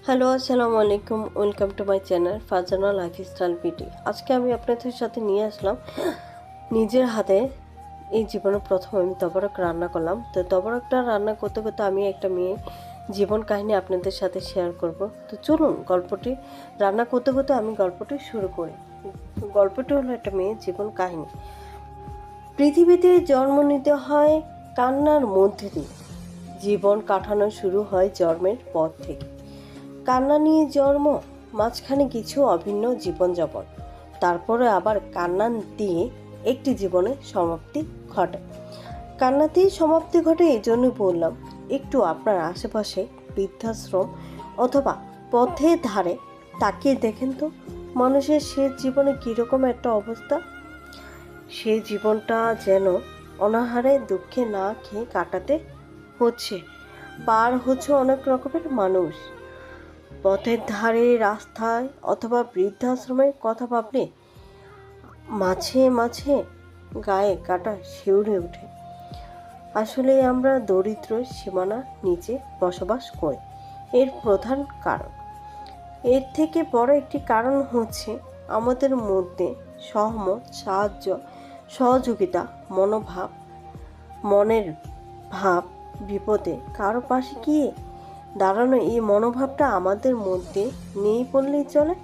Hello, আসসালামু আলাইকুম। Welcome to my channel Farzana lifestyle beauty. আজকে আমি আপনাদের সাথে নিয়ে আসলাম নিজের হাতে এই জীবনে প্রথম আমি তবরক রান্না করলাম। তো তবরকটা রান্না করতে করতে আমি একটা মেয়ে জীবন কাহিনী আপনাদের সাথে শেয়ার করব। তো চলুন গল্পটি রান্না করতে করতে আমি গল্পটি শুরু করি। গল্পটি হলো একটা মেয়ের জীবন কাহিনী। পৃথিবীতে জন্ম নিতে হয় কান্নার মধ্যে দিয়ে। জীবন কাটানো শুরু হয় জন্মের পর থেকে। কান্না নিয়ে জন্ম, মাঝখানে কিছু অভিন্ন জীবনযাপন, তারপরে আবার কান্না দিয়ে একটি জীবনের সমাপ্তি ঘটে। কান্নাতেই সমাপ্তি ঘটে এই জন্য বললাম, একটু আপনার আশেপাশে বৃদ্ধাশ্রম অথবা পথের ধারে তাকিয়ে দেখেন তো মানুষের শেষ জীবনে কীরকম একটা অবস্থা। সে জীবনটা যেন অনাহারে দুঃখে না খেয়ে কাটাতে হচ্ছে। পার হচ্ছে অনেক রকমের মানুষ। পথের ধারে, রাস্তায় অথবা বৃদ্ধাশ্রমের কথা ভাবলে মাঝে মাঝে গায়ে কাটা শিউরে ওঠে। আসলে আমরা দরিদ্র সীমানার নিচে বসবাস করি। এর প্রধান কারণ, এর থেকে বড় একটি কারণ হচ্ছে আমাদের মধ্যে সহমত, সাহায্য, সহযোগিতা মনোভাব, মনের ভাব, বিপদে কারো পাশে গিয়ে দাঁড়ানো এই মনোভাবটা আমাদের মধ্যে নেই বললেই চলে।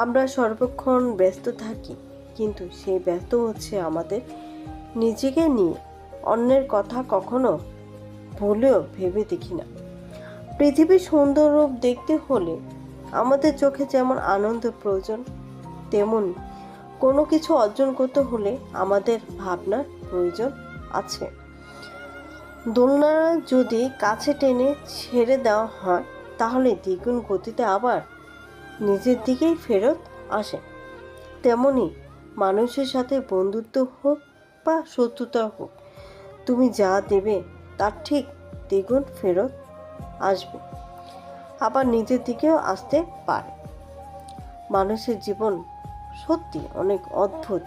আমরা সর্বক্ষণ ব্যস্ত থাকি, কিন্তু সেই ব্যস্ত হচ্ছে আমাদের নিজেকে নিয়ে। অন্যের কথা কখনো ভুলেও ভেবে দেখি না। পৃথিবীর সুন্দর রূপ দেখতে হলে আমাদের চোখে যেমন আনন্দ প্রয়োজন, তেমন কোনো কিছু অর্জন করতে হলে আমাদের ভাবনার প্রয়োজন আছে। দোলনা যদি কাছে টেনে ছেড়ে দেওয়া হয়, তাহলে দ্বিগুণ গতিতে আবার নিজের দিকেই ফেরত আসে। তেমনি মানুষের সাথে বন্ধুত্ব হোক বা শত্রুতা হোক, তুমি যা দেবে তার ঠিক দ্বিগুণ ফেরত আসবে, আবার নিজের দিকেও আসতে পারে। মানুষের জীবন সত্যি অনেক অদ্ভুত।